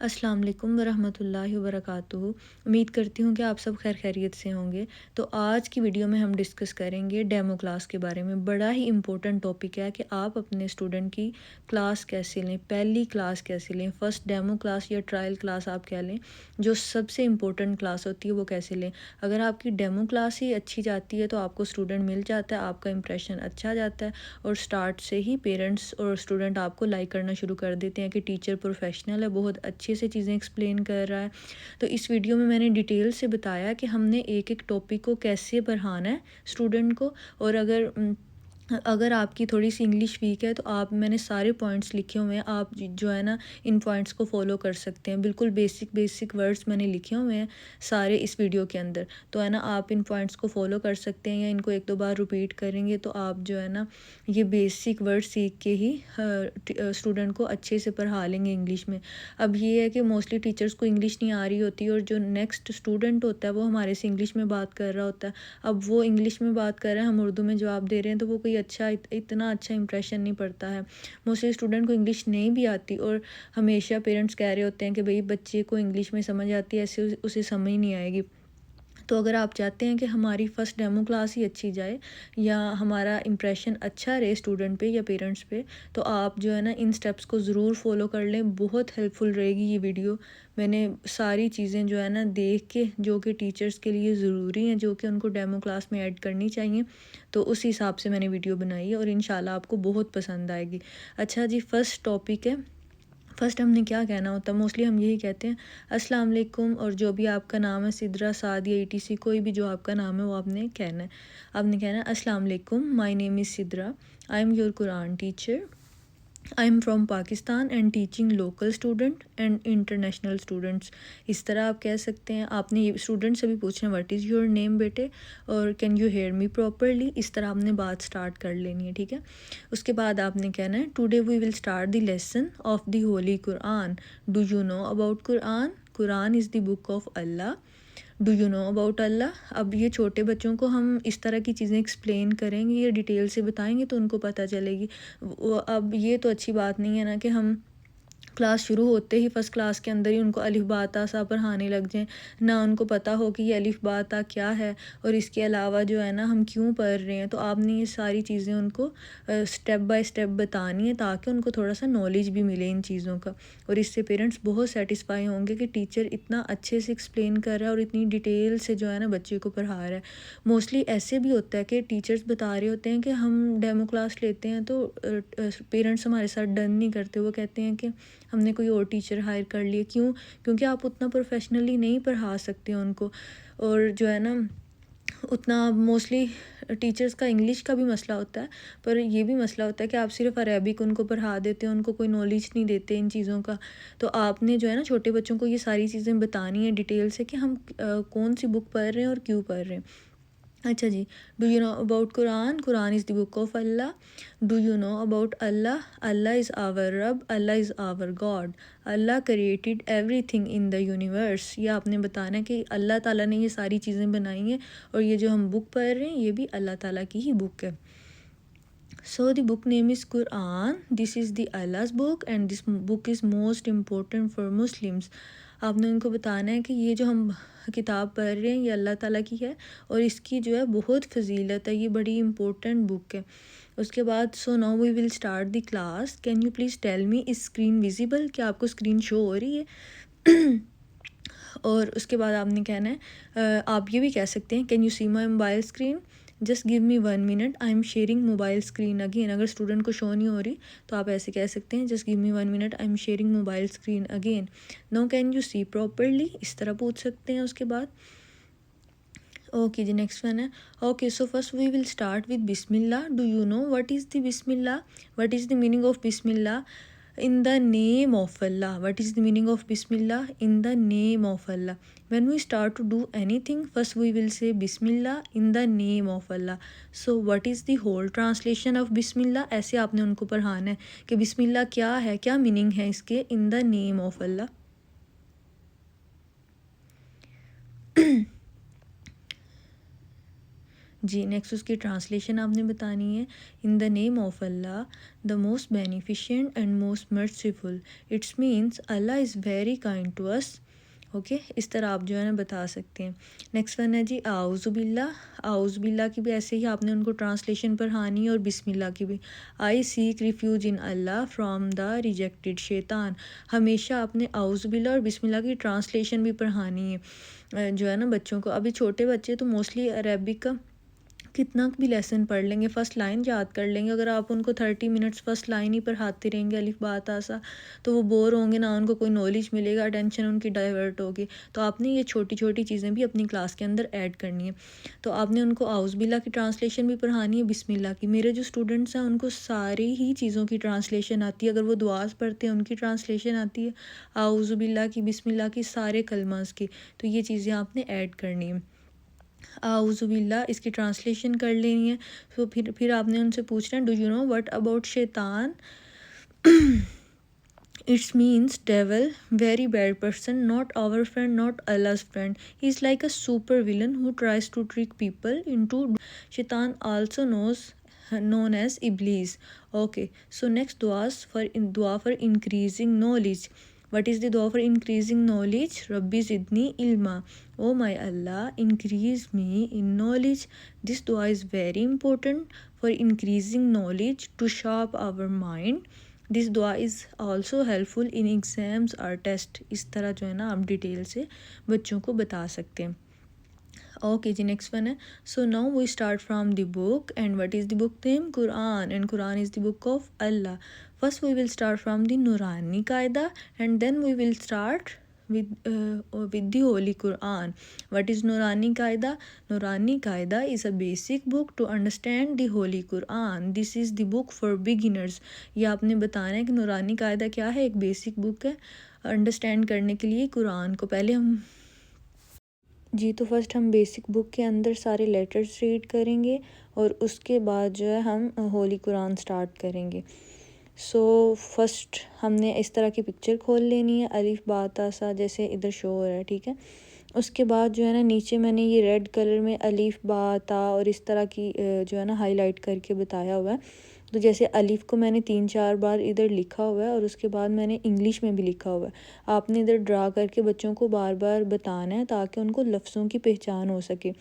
السلام علیکم ورحمۃ اللہ وبرکاتہ۔ امید کرتی ہوں کہ آپ سب خیر خیریت سے ہوں گے۔ تو آج کی ویڈیو میں ہم ڈسکس کریں گے ڈیمو کلاس کے بارے میں۔ بڑا ہی امپورٹنٹ ٹاپک ہے کہ آپ اپنے اسٹوڈنٹ کی کلاس کیسے لیں، پہلی کلاس کیسے لیں، فرسٹ ڈیمو کلاس یا ٹرائل کلاس آپ کیا لیں، جو سب سے امپورٹنٹ کلاس ہوتی ہے وہ کیسے لیں۔ اگر آپ کی ڈیمو کلاس ہی اچھی جاتی ہے تو آپ کو اسٹوڈنٹ مل جاتا ہے، آپ کا امپریشن اچھا جاتا ہے اور اسٹارٹ سے ہی پیرنٹس اور اسٹوڈنٹ آپ کو لائک کرنا شروع کر دیتے ہیں کہ ٹیچر پروفیشنل ہے، بہت اچھے سے چیزیں ایکسپلین کر رہا ہے۔ تو اس ویڈیو میں نے ڈیٹیل سے بتایا کہ ہم نے ایک ایک ٹاپک کو کیسے پڑھانا ہے اسٹوڈنٹ کو، اور اگر آپ کی تھوڑی سی انگلش ویک ہے تو میں نے سارے پوائنٹس لکھے ہوئے ہیں، آپ جو ہے نا ان پوائنٹس کو فالو کر سکتے ہیں۔ بالکل بیسک ورڈز میں نے لکھے ہوئے ہیں سارے اس ویڈیو کے اندر، تو ہے نا آپ ان پوائنٹس کو فالو کر سکتے ہیں، یا ان کو ایک دو بار ریپیٹ کریں گے تو آپ جو ہے نا یہ بیسک ورڈ سیکھ کے ہی اسٹوڈنٹ کو اچھے سے پڑھا لیں گے انگلش میں۔ اب یہ ہے کہ موسٹلی ٹیچرز کو انگلش نہیں آ رہی ہوتی، اور جو نیکسٹ اسٹوڈنٹ ہوتا ہے وہ ہمارے سے انگلش میں بات کر رہا ہوتا ہے۔ اب وہ انگلش میں بات کر رہے ہیں، ہم اردو میں جواب دے رہے ہیں، تو وہ کوئی اتنا اچھا امپریشن نہیں پڑتا ہے۔ موسٹلی اسٹوڈنٹ کو انگلش نہیں بھی آتی، اور ہمیشہ پیرنٹس کہہ رہے ہوتے ہیں کہ بھئی بچے کو انگلش میں سمجھ آتی ہے، ایسے اسے سمجھ نہیں آئے گی۔ تو اگر آپ چاہتے ہیں کہ ہماری فرسٹ ڈیمو کلاس ہی اچھی جائے، یا ہمارا امپریشن اچھا رہے اسٹوڈنٹ پہ یا پیرنٹس پہ، تو آپ جو ہے نا ان سٹیپس کو ضرور فالو کر لیں۔ بہت ہیلپ فل رہے گی یہ ویڈیو۔ میں نے ساری چیزیں جو ہے نا دیکھ کے، جو کہ ٹیچرز کے لیے ضروری ہیں، جو کہ ان کو ڈیمو کلاس میں ایڈ کرنی چاہیے، تو اس حساب سے میں نے ویڈیو بنائی ہے، اور انشاءاللہ آپ کو بہت پسند آئے گی۔ اچھا جی، فرسٹ ٹاپک ہے۔ فرسٹ ہم نے کیا کہنا ہوتا ہے، موسٹلی ہم یہی کہتے ہیں السلام علیکم، اور جو بھی آپ کا نام ہے، سدرا، سعد یا ETC، کوئی بھی جو آپ کا نام ہے وہ آپ نے کہنا ہے۔ آپ نے کہنا ہے السلام علیکم، my name is Sidra, I am your Quran teacher, I am from Pakistan and teaching local student and international students. اس طرح آپ کہہ سکتے ہیں۔ آپ نے اسٹوڈنٹ سے بھی پوچھنا واٹ از یور نیم بیٹے، اور can you hear me properly, اس طرح آپ نے بات اسٹارٹ کر لینی ہے، ٹھیک ہے۔ اس کے بعد آپ نے کہنا ہے today we will start the lesson of the holy Quran, do you know about Quran, Quran is the book of Allah, do you know about Allah. اب یہ چھوٹے بچوں کو ہم اس طرح کی چیزیں ایکسپلین کریں گے یا ڈیٹیل سے بتائیں گے تو ان کو پتہ چلے گی۔ اب یہ تو اچھی بات نہیں ہے نا کہ ہم کلاس شروع ہوتے ہی فرسٹ کلاس کے اندر ہی ان کو الف با تا سا پڑھانے لگ جائیں، نہ ان کو پتہ ہو کہ یہ الف با تا کیا ہے، اور اس کے علاوہ جو ہے نا ہم کیوں پڑھ رہے ہیں۔ تو آپ نے یہ ساری چیزیں ان کو سٹیپ بائی سٹیپ بتانی ہے، تاکہ ان کو تھوڑا سا نالج بھی ملے ان چیزوں کا، اور اس سے پیرنٹس بہت سیٹسفائی ہوں گے کہ ٹیچر اتنا اچھے سے ایکسپلین کر رہا ہے اور اتنی ڈیٹیل سے جو ہے نا بچے کو پڑھا رہا ہے۔ موسٹلی ایسے بھی ہوتا ہے کہ ٹیچرز بتا رہے ہوتے ہیں کہ ہم ڈیمو کلاس لیتے ہیں تو پیرنٹس ہمارے ساتھ ڈن نہیں کرتے، وہ کہتے ہیں کہ ہم نے کوئی اور ٹیچر ہائر کر لیے۔ کیونکہ آپ اتنا پروفیشنلی نہیں پڑھا سکتے ان کو، اور جو ہے نا اتنا موسٹلی ٹیچرز کا انگلش کا بھی مسئلہ ہوتا ہے، پر یہ بھی مسئلہ ہوتا ہے کہ آپ صرف عربک ان کو پڑھا دیتے ہیں، ان کو کوئی نالج نہیں دیتے ان چیزوں کا۔ تو آپ نے جو ہے نا چھوٹے بچوں کو یہ ساری چیزیں بتانی ہیں ڈیٹیل سے، کہ ہم کون سی بک پڑھ رہے ہیں اور کیوں پڑھ رہے ہیں۔ اچھا جی، do you know about Quran, Quran is the book of Allah, do you know about Allah, Allah is our رب، Allah is our God, Allah created everything in the universe. یہ آپ نے بتانا ہے کہ اللہ تعالیٰ نے یہ ساری چیزیں بنائی ہیں، اور یہ جو ہم بک پڑھ رہے ہیں یہ بھی اللہ تعالیٰ کی ہی بک ہے۔ So the book name is Quran. This is the Allah's book and this book is most important for Muslims. آپ نے ان کو بتانا ہے کہ یہ جو ہم کتاب پڑھ رہے ہیں یہ اللہ تعالیٰ کی ہے، اور اس کی جو ہے بہت فضیلت ہے، یہ بڑی امپورٹنٹ بک ہے۔ اس کے بعد so now we will start the class, can you please tell me is screen visible, کیا آپ کو اسکرین شو ہو رہی ہے؟ اور اس کے بعد آپ نے کہنا ہے، آپ یہ بھی کہہ سکتے ہیں can you see my mobile screen, just give me 1 minute, I am sharing mobile screen again. اگر اسٹوڈنٹ کو شو نہیں ہو رہی تو آپ ایسے کہہ سکتے ہیں just give me 1 minute, I am sharing mobile screen again. Now can you see properly, اس طرح پوچھ سکتے ہیں اس کے بعد۔ اوکے جی، نیکسٹ ون ہے okay so first we will start with بسم اللہ، do you know what is the بسم اللہ، what is the meaning of بسم اللہ، in the name of Allah. What is the meaning of Bismillah? In the name of Allah. When we start to do anything, first we will say Bismillah in the name of Allah. So what is the whole translation of Bismillah? ایسے آپ نے ان کو پڑھانا ہے کہ بسم اللہ کیا ہے، کیا میننگ ہے اس کے in the name of Allah. جی نیکسٹ اس کی ٹرانسلیشن آپ نے بتانی ہے. In the name of Allah the most beneficent and most merciful. It's means Allah is very kind to us. Okay اس طرح آپ جو ہے نا بتا سکتے ہیں. نیکسٹ ون ہے جی اعوذ باللہ. اعوذ باللہ کی بھی ایسے ہی آپ نے ان کو ٹرانسلیشن پڑھانی ہے اور بسم اللہ کی بھی. I seek refuge in Allah from the rejected شیطان. ہمیشہ آپ نے اعوذ باللہ اور بسم اللہ کی ٹرانسلیشن بھی پڑھانی ہے جو ہے نا بچوں کو. ابھی چھوٹے بچے تو موسٹلی عربک کا کتنا بھی لیسن پڑھ لیں گے, فرسٹ لائن یاد کر لیں گے. اگر آپ ان کو 30 منٹس فرسٹ لائن ہی پڑھاتے رہیں گے الف با تا سا تو وہ بور ہوں گے, نہ ان کو کوئی نالج ملے گا, اٹینشن ان کی ڈائیورٹ ہوگی. تو آپ نے یہ چھوٹی چھوٹی چیزیں بھی اپنی کلاس کے اندر ایڈ کرنی ہے. تو آپ نے ان کو اعوذ باللہ کی ٹرانسلیشن بھی پڑھانی ہے, بسم اللہ کی. میرے جو اسٹوڈنٹس ہیں ان کو ساری ہی چیزوں کی ٹرانسلیشن آتی ہے. اگر وہ دعاز پڑھتے ہیں ان کی ٹرانسلیشن آتی ہے, اعوذ باللہ کی, بسم اللہ کی, سارے کلماز کی. تو یہ چیزیں آپ نے ایڈ کرنی ہیں. اعوذ باللہ اس کی ٹرانسلیشن کر لینی ہے. تو پھر آپ نے ان سے پوچھنا ہے do you know what about شیطان. It's means devil, very bad person, not our friend, not Allah's friend. He is like a super villain who tries to trick people into. شیطان also known as Iblis. Okay, so next dua for increasing knowledge. What is the dua for increasing knowledge? Rabbi zidni ilma. Oh my Allah, increase me in knowledge. This dua is very important for increasing knowledge to sharp our mind. This dua is also helpful in exams or test. اس طرح جو ہے نا آپ detail سے بچوں کو بتا سکتے ہیں. اوکے جی نیکسٹ ون ہے. So now we start from the book. And what is the book name? Quran. And Quran is the book of Allah. First we will start from the Noorani Qaida and then we will start with the Holy Quran. What is Nurani Qaida? Nurani Qaida is a basic book to understand the Holy Quran. This is the book for beginners. یہ آپ نے بتانا ہے کہ نورانی قاعدہ کیا ہے. ایک بیسک بک ہے انڈرسٹینڈ کرنے کے لیے قرآن کو. پہلے ہم جی تو فرسٹ ہم بیسک بک کے اندر سارے لیٹرز ریڈ کریں گے اور اس کے بعد جو ہے ہم ہولی قرآن سٹارٹ کریں گے. سو فرسٹ ہم نے اس طرح کی پکچر کھول لینی ہے, الف با تا سا جیسے ادھر شو ہو رہا ہے, ٹھیک ہے. اس کے بعد جو ہے نا نیچے میں نے یہ ریڈ کلر میں الف با تا اور اس طرح کی جو ہے نا ہائی لائٹ کر کے بتایا ہوا ہے. تو جیسے الف کو میں نے 3-4 بار ادھر لکھا ہوا ہے اور اس کے بعد میں نے انگلش میں بھی لکھا ہوا ہے. آپ نے ادھر ڈرا کر کے بچوں کو بار بار بتانا ہے تاکہ ان کو لفظوں کی پہچان ہو سکے.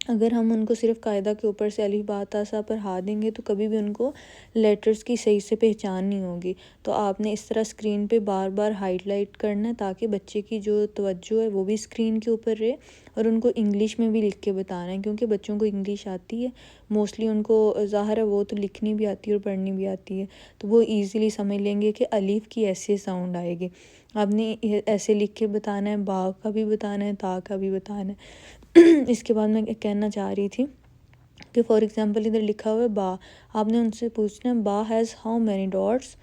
اگر ہم ان کو صرف قاعدہ کے اوپر سے الف با تا سا پڑھا دیں گے تو کبھی بھی ان کو لیٹرز کی صحیح سے پہچان نہیں ہوگی. تو آپ نے اس طرح اسکرین پہ بار بار ہائٹ لائٹ کرنا ہے تاکہ بچے کی جو توجہ ہے وہ بھی اسکرین کے اوپر رہے, اور ان کو انگلش میں بھی لکھ کے بتانا ہے کیونکہ بچوں کو انگلش آتی ہے موسٹلی. ان کو ظاہر ہے وہ تو لکھنی بھی آتی ہے اور پڑھنی بھی آتی ہے, تو وہ ایزیلی سمجھ لیں گے کہ الف کی ایسے ساؤنڈ آئے گی. آپ نے ایسے لکھ کے بتانا ہے, با کا بھی بتانا ہے, تا کا بھی بتانا ہے. اس کے بعد میں کہنا چاہ رہی تھی کہ فار ایگزامپل ادھر لکھا ہوا ہے با. آپ نے ان سے پوچھنا ہے با ہیز ہاؤ مینی ڈاٹس.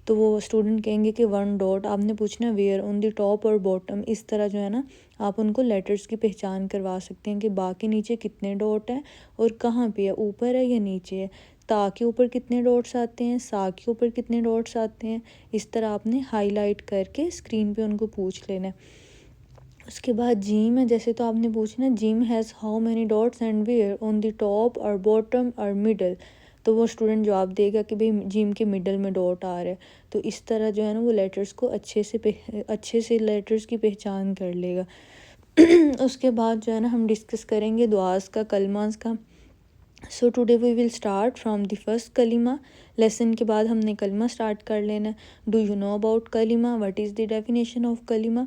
تو وہ اسٹوڈنٹ کہیں گے کہ 1 ڈاٹ. آپ نے پوچھنا ہے where, on the top or bottom. اس طرح جو ہے نا آپ ان کو لیٹرز کی پہچان کروا سکتے ہیں کہ با کے نیچے کتنے ڈاٹ ہیں اور کہاں پہ ہے, اوپر ہے یا نیچے ہے. تا کے اوپر کتنے ڈاٹس آتے ہیں, سا کے اوپر کتنے ڈاٹس آتے ہیں. اس طرح آپ نے ہائی لائٹ کر کے اسکرین پہ ان کو پوچھ لینا ہے. اس کے بعد جیم ہے جیسے, تو آپ نے پوچھنا جیم has how many dots and where, on the top or bottom or middle. تو وہ اسٹوڈنٹ جواب دے گا کہ بھئی جیم کے مڈل میں ڈاٹ آ رہا ہے. تو اس طرح جو ہے نا وہ لیٹرز کو اچھے سے لیٹرز کی پہچان کر لے گا. اس کے بعد جو ہے نا ہم ڈسکس کریں گے دعاز کا, کلماز کا. So today we will start from the first کلمہ. لیسن کے بعد ہم نے کلمہ اسٹارٹ کر لینا ہے. ڈو یو نو اباؤٹ کلمہ؟ What is the definition of کلمہ؟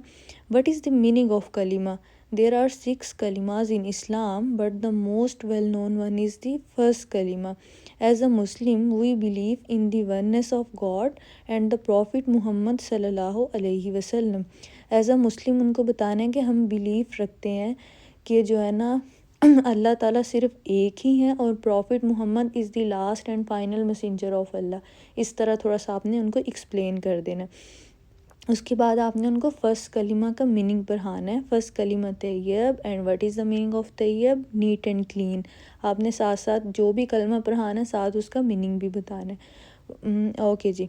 What is the meaning of کلمہ؟ دیر آر 6 کلماز in Islam but the most well known one is the first کلمہ. As a Muslim we believe in the oneness of God and the prophet محمد صلی اللہ علیہ وسلم. As a مسلم ان کو بتانا ہے کہ ہم بلیف رکھتے ہیں کہ جو ہے نا اللہ تعالیٰ صرف ایک ہی ہیں اور prophet Muhammad is the last and final messenger of Allah. اس طرح تھوڑا سا آپ نے ان کو ایکسپلین کر دینا. اس کے بعد آپ نے ان کو فرسٹ کلمہ کا میننگ پڑھانا ہے. فرسٹ کلمہ طیب, and what is the meaning of طیب؟ Neat and clean. آپ نے ساتھ ساتھ جو بھی کلمہ پڑھانا ہے ساتھ اس کا میننگ بھی بتانا ہے. اوکے جی,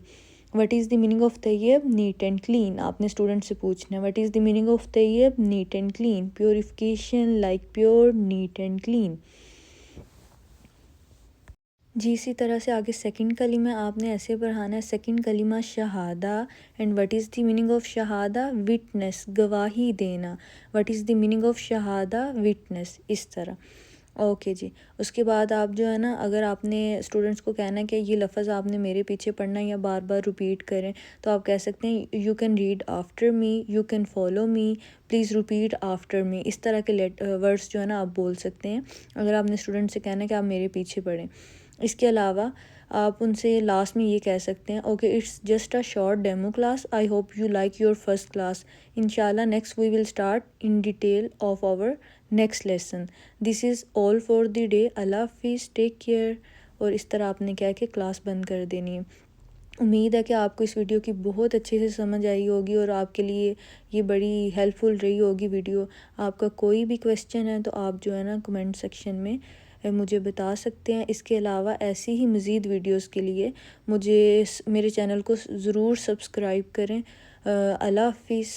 what is the meaning of طیب؟ Neat and clean. آپ نے اسٹوڈنٹ سے پوچھنا ہے what is the meaning of طیب؟ Neat and clean. Purification like pure, neat and clean. جی اسی طرح سے آگے سیکنڈ کلمہ آپ نے ایسے پڑھانا ہے. سیکنڈ کلمہ شہادہ. And what is the meaning of شہادہ؟ وٹنس، گواہی دینا. What is the meaning of شہادہ؟ وٹنس. اس طرح. اوکے جی. اس کے بعد آپ جو ہے نا، اگر آپ نے اسٹوڈنٹس کو کہنا ہے کہ یہ لفظ آپ نے میرے پیچھے پڑھنا ہے یا بار بار ریپیٹ کریں، تو آپ کہہ سکتے ہیں you can read after me, you can follow me, please repeat after me. اس طرح کے ورڈس جو ہے نا آپ بول سکتے ہیں اگر آپ نے اسٹوڈنٹ سے کہنا ہے کہ آپ میرے پیچھے پڑھیں. اس کے علاوہ آپ ان سے لاسٹ میں یہ کہہ سکتے ہیں okay it's just a short demo class, I hope you like your first class. انشاءاللہ next we will start in detail of our next lesson. This is all for the day. اللہ حافظ، take care. اور اس طرح آپ نے کیا کہ class بند کر دینی ہے. امید ہے کہ آپ کو اس ویڈیو کی بہت اچھے سے سمجھ آئی ہوگی اور آپ کے لیے یہ بڑی ہیلپ فل رہی ہوگی ویڈیو. آپ کا کوئی بھی کویسچن ہے تو آپ جو ہے نا کمنٹ سیکشن میں مجھے بتا سکتے ہیں. اس کے علاوہ ایسی ہی مزید ویڈیوز کے لیے میرے چینل کو ضرور سبسکرائب کریں. اللہ حافظ.